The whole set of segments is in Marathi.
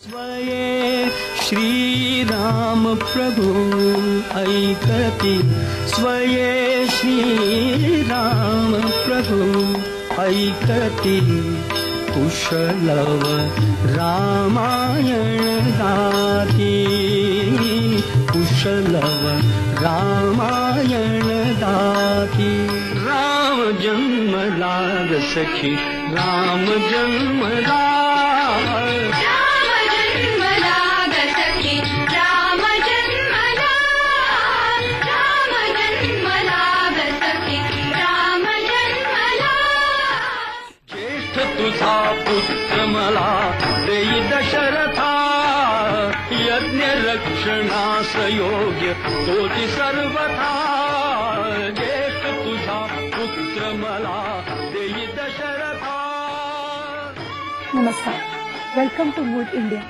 स्वये श्रीराम प्रभु ऐकति स्वये श्रीराम प्रभु ऐकति कुशलव रामायण गाती कुशलव रामायण गाती राम जन्म लाग सखी राम जन्म लाग तुझा पुत्र मला देई दशरथा यज्ञ रक्षणास योग्य तोची सर्वथा जेठ तुझा पुत्र मला देई Dasharatha. Namaskar. Welcome to Mood India.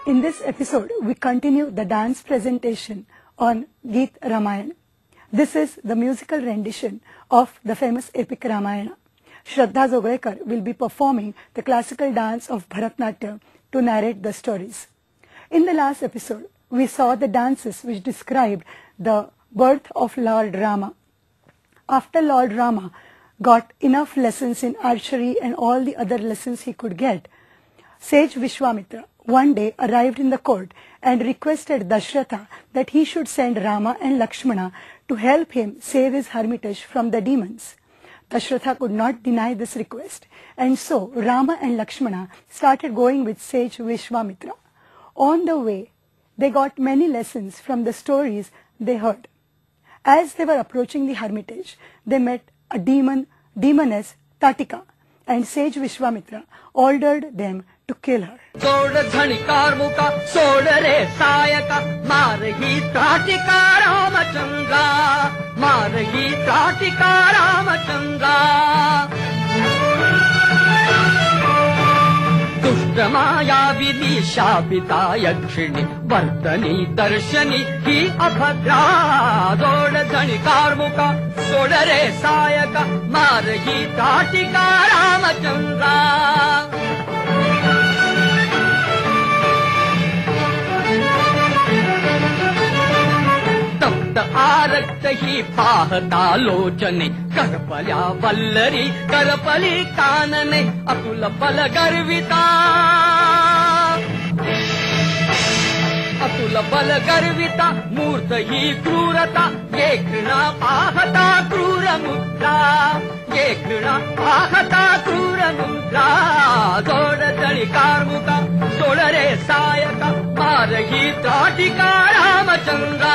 In this episode, we continue the dance presentation on Geet Ramayana. This is the musical rendition of the famous epic Ramayana. Shraddha Joglekar will be performing the classical dance of Bharatnatyam to narrate the stories. In the last episode, we saw the dances which described the birth of Lord Rama. After Lord Rama got enough lessons in archery and all the other lessons he could get, sage Vishwamitra one day arrived in the court and requested Dashratha that he should send Rama and Lakshmana to help him save his hermitage from the demons. Dashratha could not deny this request, and so Rama and Lakshmana started going with sage Vishwamitra. On the way, they got many lessons from the stories they heard. As they were approaching the hermitage, they met a demoness Tatika, and sage Vishwamitra ordered them to kill her. सोड धनिकार मुका सोड रे सायका मारही ताटिका रामचंद्रा मारही ताटिका रामचंद्रा दुष्ट माया विधि शापिता यक्षिणी वर्तनी दर्शनी ही अभद्रा सोड धनिकार मुका सोड रे सायका मारही ताटिका रामचंद्रा आरक्त ही पाहता लोचने करपल्या वल्लरी करपली कानने अतुल बल गर्विता मूर्त ही क्रूरता ये घृणा पाहता क्रूर मुद्रा ये घृणा पाहता क्रूर मुद्रा जोड जळीकार मुका सोड रे सायका मारही ताटिका रामचंद्रा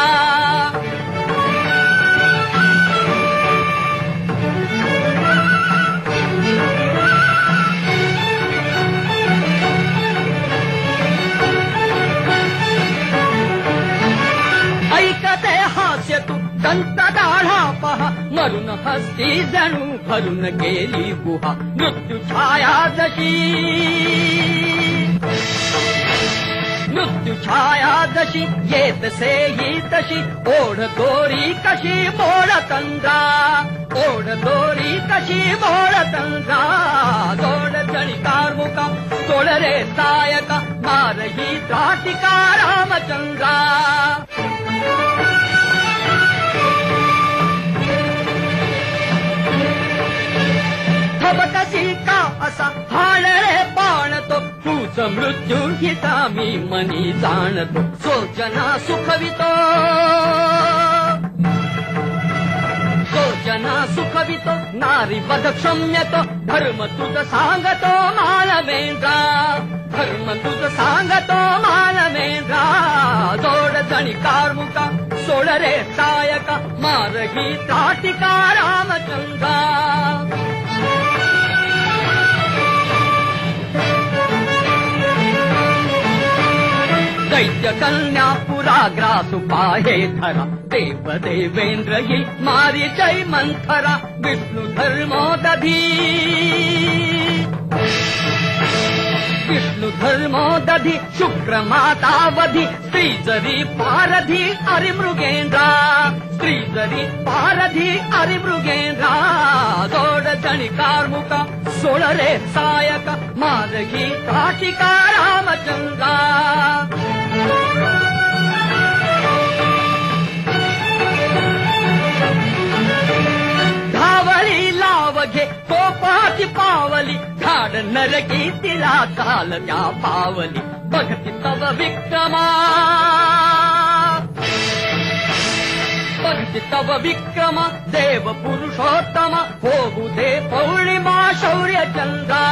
ऐकते हास्य तू दंत दाढा पहा मरून हस्ती जणू भरून गेली गुहा मृत्यू छाया जशी येत से ही तशी ओढ दोरी कशी मोड तंद्रा जोड जणीकार मुका सोड रे सायका मारही ताटिका रामचंद्रा कशी का असा हाण रे बाणतो तूच मृत्यू हिता मी मनी जाणतो सोजना सुखवितो नारी वध क्षम्यतो धर्म तुझ सांगतो मानवेंद्रा जोड जणीकार मुका सोड रे सायका मारही ताटिका रामचंद्रा दैत्य कन्या पुराग्रासु पाहे धरा देव देवेंद्र ही मारी जय मंथरा विष्णु धर्मोदधि शुक्र मातावधि स्त्री जरी पारधी अरिमृगेंद्रा जोड जणीकार मुका सोड रे सायका मारही ताटिका रामचंद्रा किन्नर की तिला चाल त्या पावली बघती तव विक्रमा बघती तव विक्रम देव पुरुषोत्तम होऊ दे पौर्णिमा शौर्य चंद्रा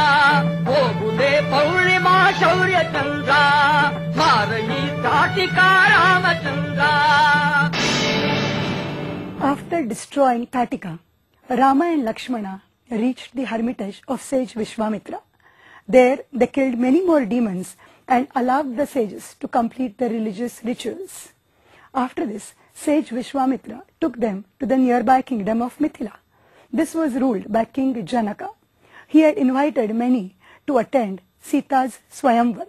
होऊ दे पौर्णिमा शौर्य Chandra मारही ताटिका Ramchandra. After destroying Tatika, Rama and Lakshmana reached the hermitage of sage Vishwamitra. There they killed many more demons and allowed the sages to complete their religious rituals. After this, sage Vishwamitra took them to the nearby kingdom of Mithila. This was ruled by King Janaka. He had invited many to attend Sita's Swayamvar.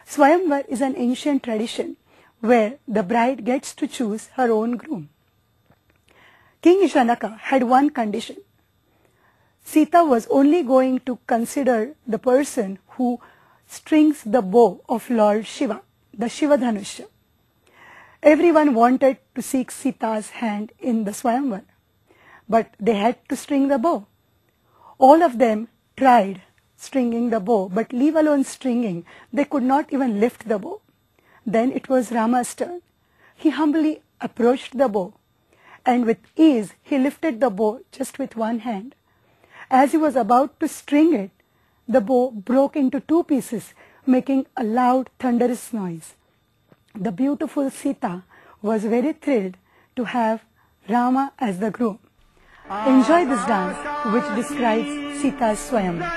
Swayamvar is an ancient tradition where the bride gets to choose her own groom. King Janaka had one condition. Sita was only going to consider the person who strings the bow of Lord Shiva, the Shiva Dhanusha. Everyone wanted to seek Sita's hand in the Swayamvar, but they had to string the bow. All of them tried stringing the bow, but leave alone stringing, they could not even lift the bow. Then it was Rama's turn. He humbly approached the bow, and with ease he lifted the bow just with one hand. As he was about to string it, the bow broke into two pieces, making a loud, thunderous noise. The beautiful Sita was very thrilled to have Rama as the groom. Enjoy this dance, which describes Sita's Swayamvar.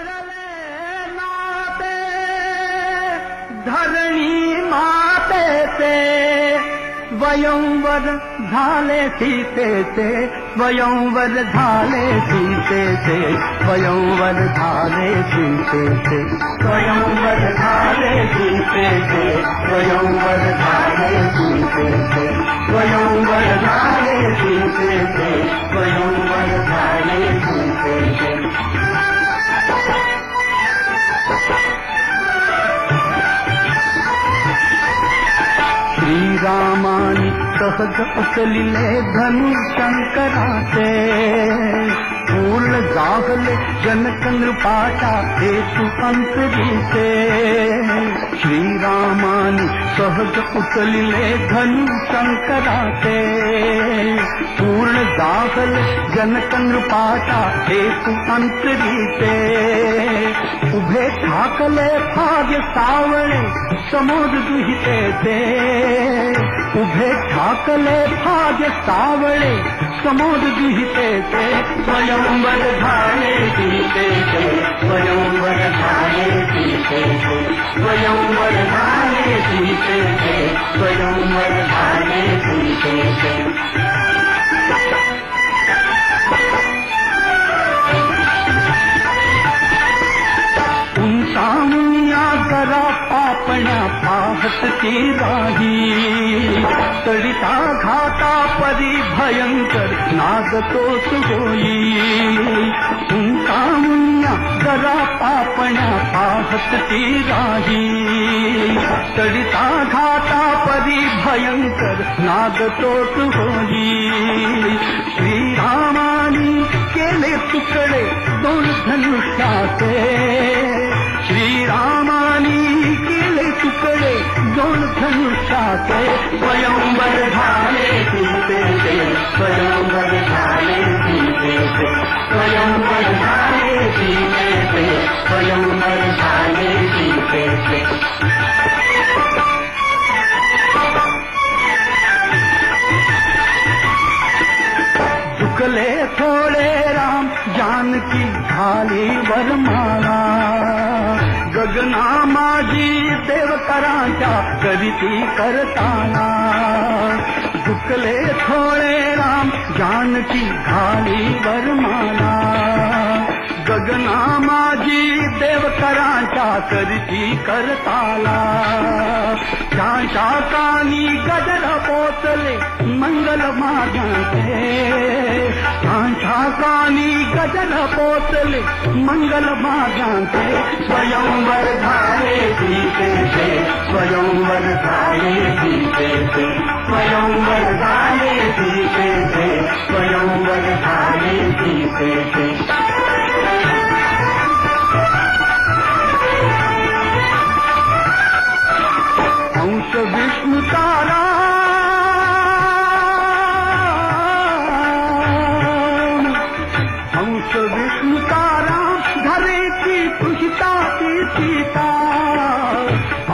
स्वयंवर धाले सीते से स्वयंवर धाले सीते से स्वयंवर धाले सीते से स्वयंवर धाले सीते से स्वयंवर धाले सीते से स्वयंवर धाले सीते से स्वयंवर धाले सीते से. श्रीरामानी सहज उचलिले धनु शंकराचे पूर्ण जाहले जनक नृपाचा हेतु अंतरीचे. श्रीरामानी सहज उचलिले धनु शंकराचे पूर्ण जाहले जनक नृपाचा हेतु अंतरीचे. उभे ठाकले भाग्य सावळे समोर दुहिते ते उभे ठाकले भाग्य सावळे समोर दुहिते ते स्वयंवर धाले सीते ते स्वयंवर धाले सीते ते स्वयंवर धाले सीते ते स्वयंवर धाले सीते ते. सामुनिया जरा पापण्या पाहत ती राही तडिता घाता परी भयंकर नाग तोच होई. सामुनिया जरा पापण्या पाहत ती राही तडिता घाता परी भयंकर नाग तोच होई. श्रीरामानी केले तुकडे दोन धनुष्याचे श्रीरामानी केले तुकडे दोन धनुष्याचे स्वयंवर झाले सीते ते स्वयंवर झाले सीते ते स्वयंवर झाले सीते ते स्वयंवर झाले सीते ते. झुकले थोडे राम जानकी घाली वरमाला गगना माझी देवकरांच्या करीती करताना. झुकले थोडे राम जानकी घाली वरमाला गगना माझी देवकरांच्या करीती करताला. त्यांच्या कानी गजर पोचले मंगल माझ्याचे त्यांच्या कानी गजर पोचले मंगल माझ्याचे. स्वयंवर झाले सीते ते स्वयंवर झाले सीते ते स्वयंवर झाले सीते ते स्वयंवर झाले सीते ते.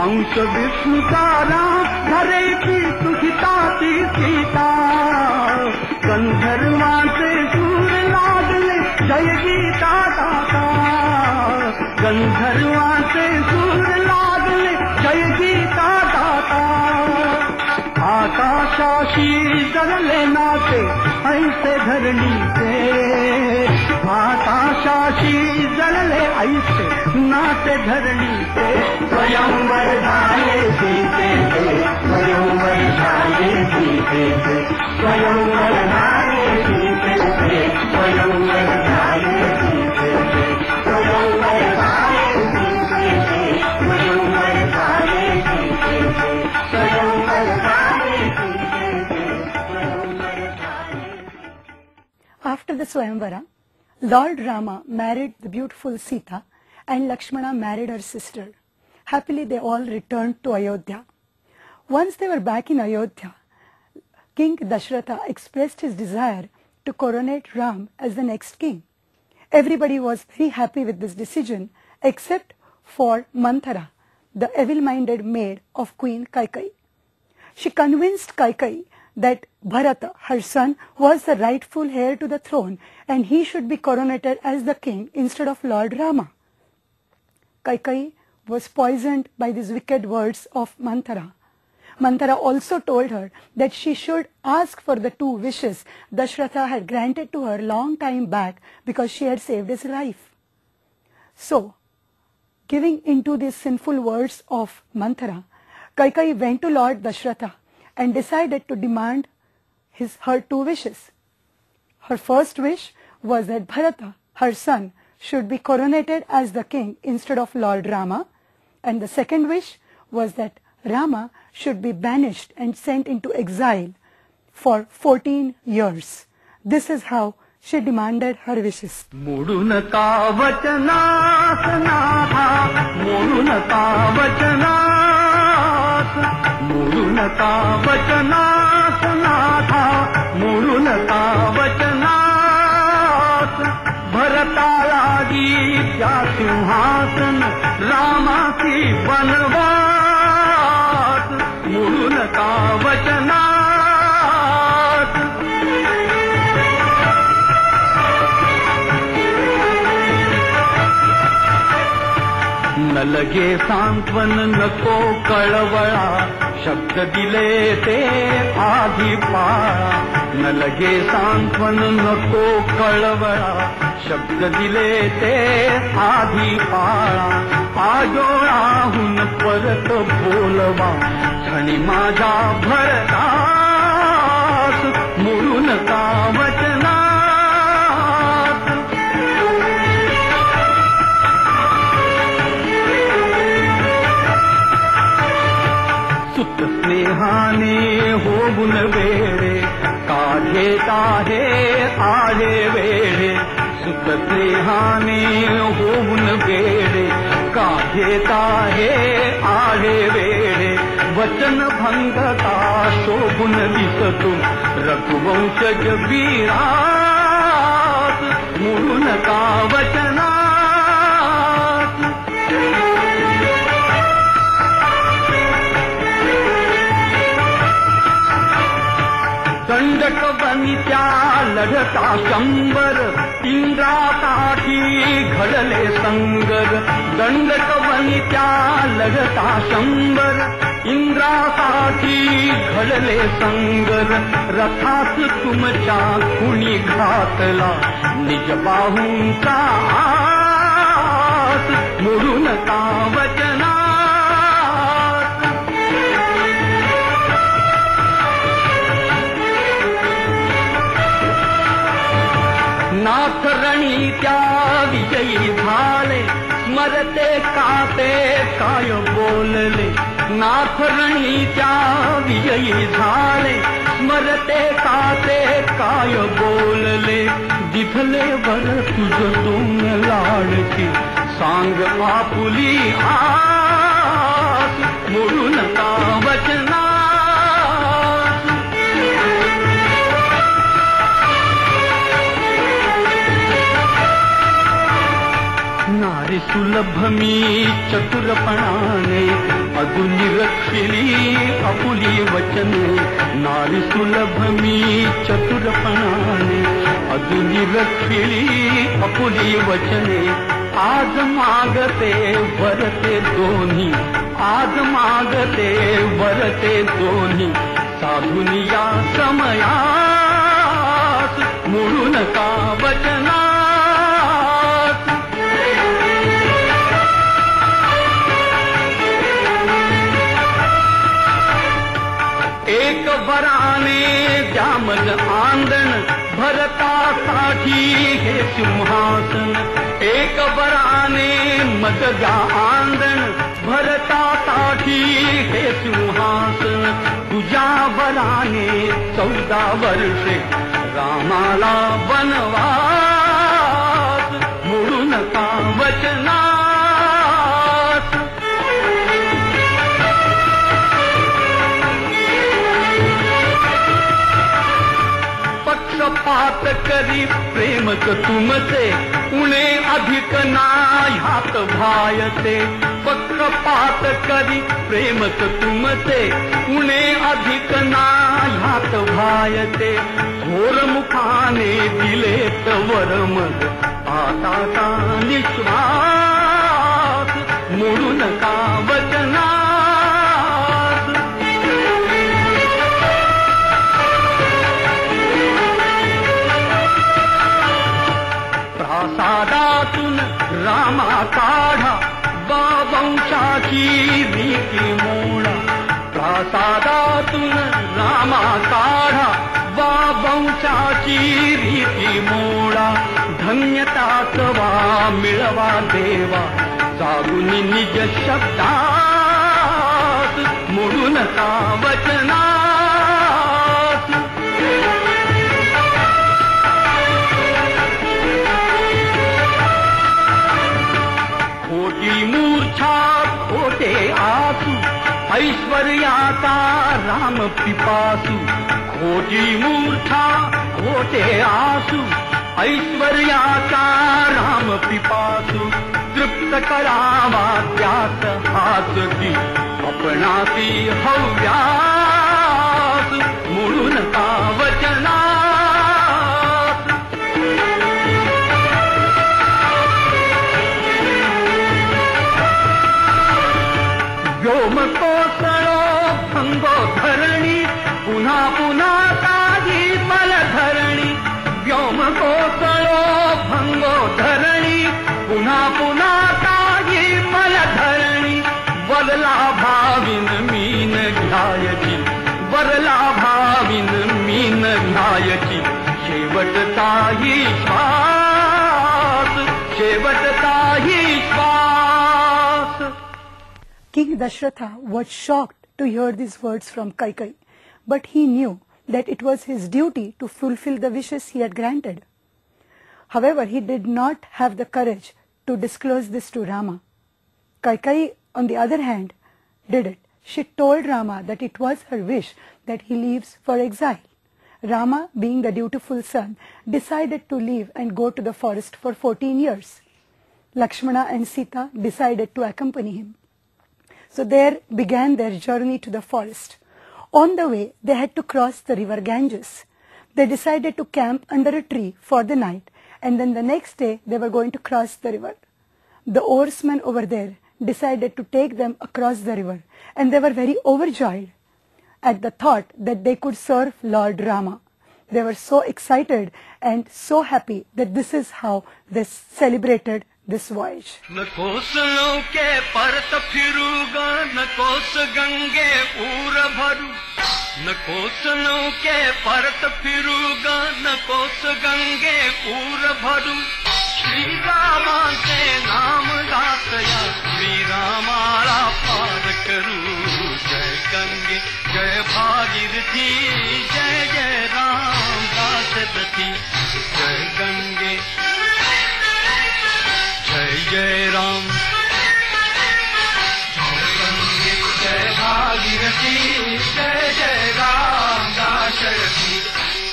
अंश विष्णुचा राम धरेची सुखिताची सीता गंधर्वांचे सूर लागले जय गीता दाता गंधर्वांचे सूर लागले जय गीता दाता आकाशाशी जगले नाते ऐसे धरणीचे आकाशाशी जगले ऐसे नाते धरणीचे स्वयंवर झाले सीतेचे स्वयंवर झाले सीतेचे स्वयंवर झाले सीतेचे स्वयंवर झाले सीतेचे स्वयंवर झाले सीतेचे स्वयंवर झाले सीतेचे स्वयंवर झाले सीतेचे स्वयंवर झाले. After the Swayamvara, Lord Rama married the beautiful Sita and Lakshmana married her sister. Happily they all returned to Ayodhya. Once they were back in Ayodhya, King Dashratha expressed his desire to coronate Ram as the next king. Everybody was very happy with this decision except for Manthara, the evil-minded maid of Queen Kaikeyi. She convinced Kaikeyi that Bharata, her son, was the rightful heir to the throne and he should be coronated as the king instead of Lord Rama. Kaikeyi was poisoned by these wicked words of Manthara. Manthara also told her that she should ask for the 2 wishes Dashratha had granted to her long time back because she had saved his life. So, giving into these sinful words of Manthara, Kaikeyi went to Lord Dashratha and decided to demand her 2 wishes. Her first wish was that Bharata, her son, should be coronated as the king instead of Lord Rama, and the second wish was that Rama should be banished and sent into exile for 14 years. This is how she demanded her wishes. मोडूनका वचनास नाथा मोडूनका वचनास मोडूनका वचनास नाथा मोडूनका वचनास भरतालागी त्या सिंहासन रामाची वनवास मोडूनका वचनास न लगे सांत्वन नको कळवळा शब्द दिले ते आधी पाळा न लगे सांत्वन नको कळवळा शब्द दिले ते आधी पाळा आजोळाहून परत बोलवा क्षणी माझा भरतास मोडून का वचना सुत स्नेहाने होऊन वेळे का घेत आहे आले वेळे सुत स्नेहाने होऊन वेळे का घेत आहे आले वेळे वचन भंगता शोभून दिसतो रघुवंशज वीरास मोडून का वचना दंडक बनित्या लढता 100 इंद्रासाठी घडले संगर दंडक बनित्या लढता 100 इंद्रासाठी घडले संगर रथात तुमच्या कुणी घातला निज बाहूंचा आस मोडून का वचना नाथ रणी त्या विजयी झाले स्मरते काते काय बोलले नाथ रणी त्या विजयी झाले स्मरते काते काय बोलले दिथले वर तुझ दोन लाडकी सांग आपुली आस मोडून का वचना नारी सुलभ मी चतुरपणाने अजूनी रखली आपुली वचने नारी सुलभ मी चतुरपणाने अजूनी रखली आपुली वचने आज मागते वरते दोन्ही आज मागते वरते दोन्ही साधून या समयास मोडू नका वचनास एक वराने द्यामल आंदण भरतासाठी हे सिंहासन एक वराने मग द्या आंदण भरतासाठी हे सिंहासन तुझ्या वराने 14 वर्षे रामाला वनवास मोडू नका वचनास पक्षपात करी प्रेमच तुमचे उणे अधिक ना ह्यात भायते पक्षपात करी प्रेमच तुमचे उणे अधिक ना ह्यात भायते घोर मुखाने दिले तवर मग आता निश्वास मोडू नका वचनास प्रासादातून रामा काढा वंशाची रीती मोडा प्रासादातून रामा काढा वंशाची रीती मोडा धन्यताच वा मिळवा देवा जागून निज शब्दात मोडू नका वचनास खोटी मूर्छा खोटे आसू ऐश्वर्याचा राम पिपासू खोटी मूर्छा खोटे आसू ऐश्वर्याचा राम पिपासू तृप्त करावा त्यास हात की आपणासी हव्यास मोडू नका वचनास व्योम कोसळो भंगो धरणी पुन्हा पुन्हा ताजी पल धरणी व्योम कोसळो भंगो धरणी पुन्हा पुन्हा ताजी पल धरणी वरला भाविन मीन घ्यायची वरला भाविन मीन घ्यायची शेवटचाही श्वास शेवटचाही श्वास. King Dashratha was shocked to hear these words from Kaikeyi, but he knew that it was his duty to fulfill the wishes he had granted. However, he did not have the courage to disclose this to Rama. Kaikeyi, on the other hand, did it. She told Rama that it was her wish that he leaves for exile. Rama, being the dutiful son, decided to leave and go to the forest for 14 years. Lakshmana and Sita decided to accompany him. So there began their journey to the forest. On the way, they had to cross the river Ganges. They decided to camp under a tree for the night, and then the next day they were going to cross the river. The oarsmen over there decided to take them across the river, and they were very overjoyed at the thought that they could serve Lord Rama. They were so excited and so happy that this is how they celebrated this voyage. न कोस नौके परत फिरूगा न कोस गंगे पूर भरू न कोस नौके परत फिरूगा न कोस गंगे पूर भरू श्री रामा के नाम दातया श्री रामाला पार करू जय गंगे जय भागीरथी जय जय राम दासरथी जय गंगे जय जय राम जय गंगे जय भागीरथी जय जय राम दाशरथी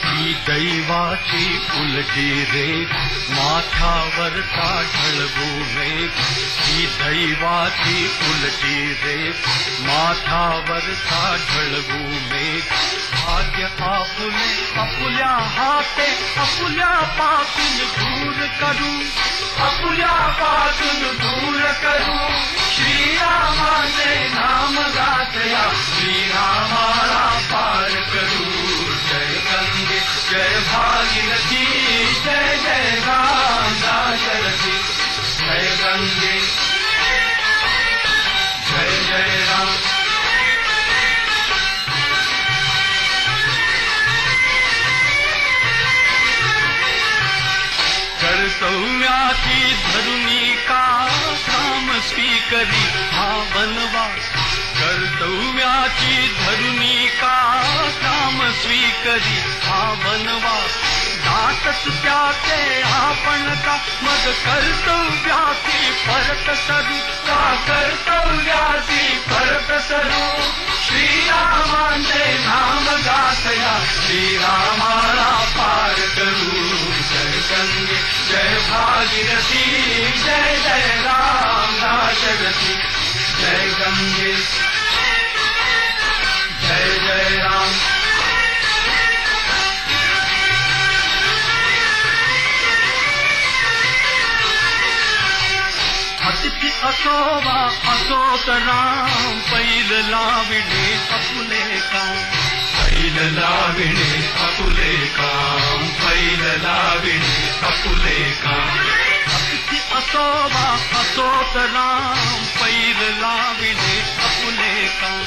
ही दैवाची उलटी रे माथावरचा ढळगू मेघ ही दैवाची उलटी रेख माथावरचा ढळगू मेघ भाग्य आपुले आपुल्या हाते आपुल्यापासून दूर करू आपुल्यापासून दूर करू श्रीरामाचे नाम गातया श्रीरामाला पार करू जय गंगे जय भागीरथी जय जय राम दाशरथी जय गंगे जय जय राम कर्तव्याची धरुणी का काम स्वीकरी हा वनवास कर्तव्याची धरुणी का काम स्वीकरी हा वनवास दाटच त्याचे आपण का मग कर्तव्याची परत सरू का कर्तव्याची परत सरू श्रीरामांचे नाम गातया श्रीरामाला पार करू जय गंगे जय भागीरथी जय जय राम दाशरथी जय गंगे जय जय राम अतिथी असोवा असोत राम पैल लाविणे अपुले काम पैल लाविणे अपुले काम पैल लाविणे अपुले काम अतिथी असोवा असोत राम पैल लाविणे अपुले काम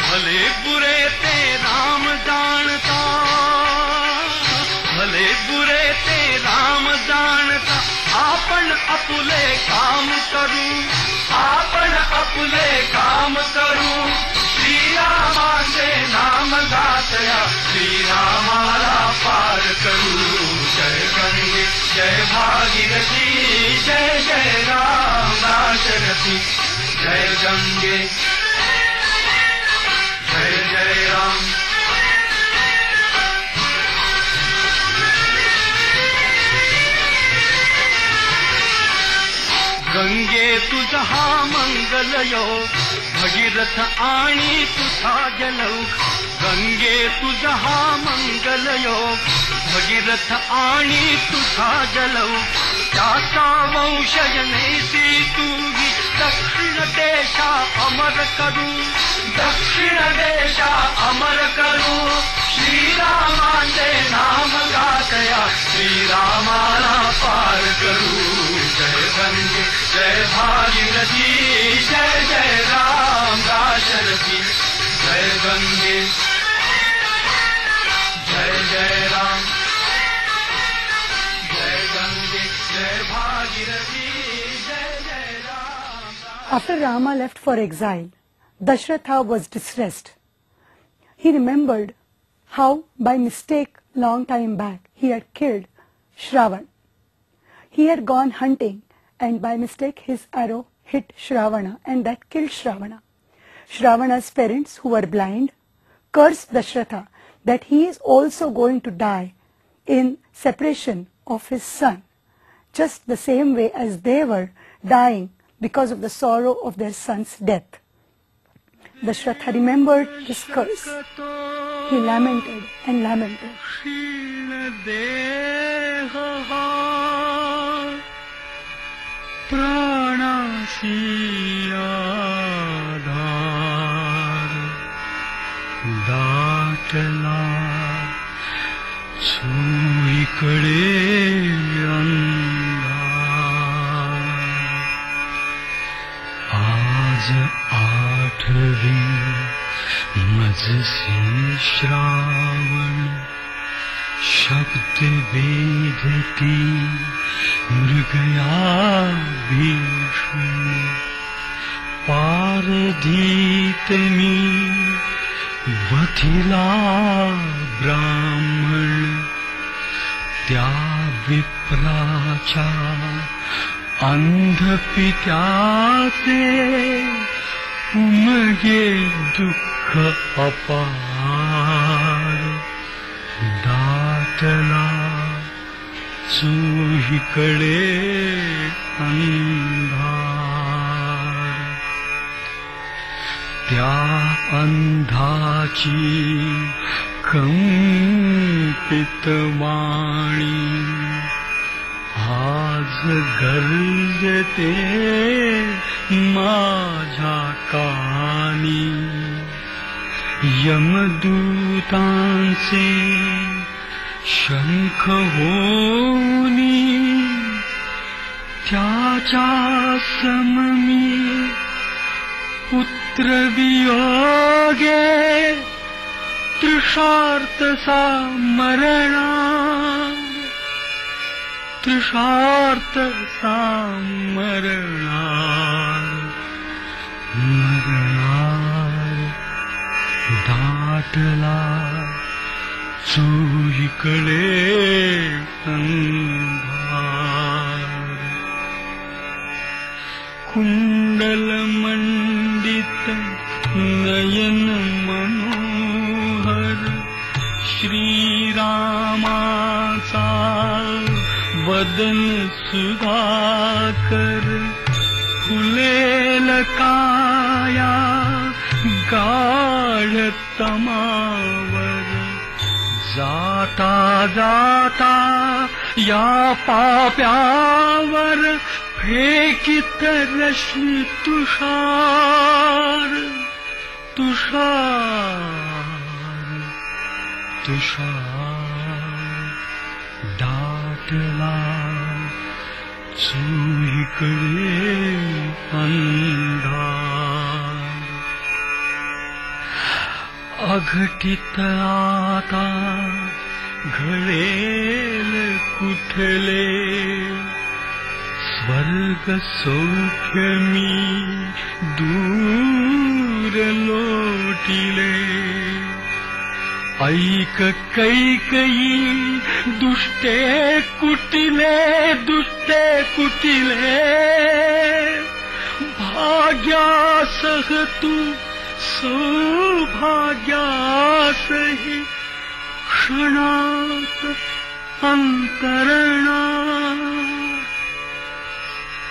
भले बुरे ते राम जानता भले बुरे ते राम जानता आपण अपुले काम करू आपण अपुले काम करू श्रीरामाचे नाम गातया श्रीरामाला पार करू जय गंगे जय भागीरथी जय जय राम दाशरथी जय गंगे जय जय राम गंगे तुझा हा मंगल योग भगीरथ आणि तुझा जलौघ गंगे तुझा हा मंगल योग भगीरथ आणि तुझा जलौघ त्याचा वंशजनेसी तुगी दक्षिण देशा अमर करू दक्षिण देशा अमर करू श्रीरामाचे नाम गातया श्रीरामाला पार करू जय गंगे जय भागीरथी जय जय राम दाशरथी जय गंगे जय जय राम जय गंगे जय भागीरथी जय जय Ram. After Rama left for exile, Dashratha was distressed. He remembered how by mistake long time back he had killed Shravan. He had gone hunting and by mistake his arrow hit Shravana and that killed Shravana. Shravana's parents, who were blind, cursed Dashratha that he is also going to die in separation of his son, just the same way as they were dying because of the sorrow of their son's death. Dashratha remembered this curse. He lamented and lamented. प्राणासी आधार दाटला चोहीकडे अंधार आज आठवी मजसी श्रावण शब्द वेदती मृगया भीषण पारधीतमी वथिला ब्राह्मण त्या विप्राचा अंधपित्याचे उमगे दुःख अपार दाटला चोहीकडे अंधार, त्या अंधाची कंपित वाणी आज गर्जते माझ्या कानी. यमदूतांचे शंख होनी त्याच्या सममी पुत्रवियोगे तृषार्त सामरणार, तृषार्त सामरणार, मरणार दाटला चोहीकडे अंधार. कुंडल मंडित नयन मनोहर श्रीरामाचा वदन सुधाकर, फुलेल काया गाढ तमावर. जाता जाता या पाप्यावर फेकित रश्मी तुषार, तुषार, तुषार. दाटला चोहीकडे अंधार. अघटित आता घडेल कुठले, स्वर्ग सौख्य मी दूर लोटिले. ऐक कैकयी दुष्टे कुटिले, दुष्टे कुटिले. भाग्यासह तू सौभाग्यासहि क्षणात अंतरणार,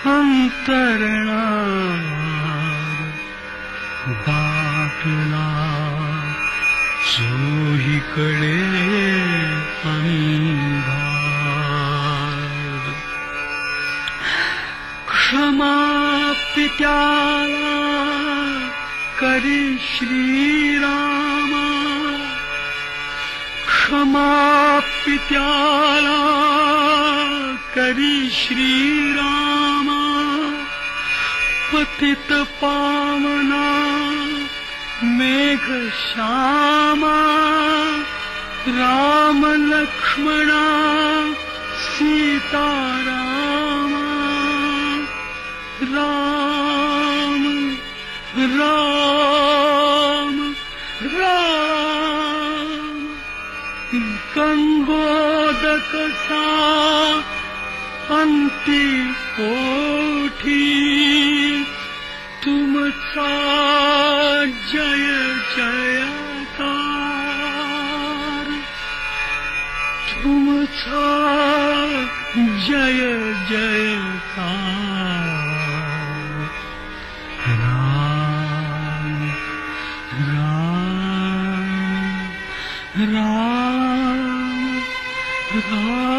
अंतरणार. दाटला चोहीकडे अंधार. क्षमा पित्याला करी श्रीरामा, क्षमा पित्याला करी श्रीरामा. पतित पावना मेघ श्यामा, राम लक्ष्मणा सीतारामा. राम राम राम. गंगोदक सा अंती ओठी, तुमचा जय जयकार, तुमचा जय जयकार. राम राम राम राम.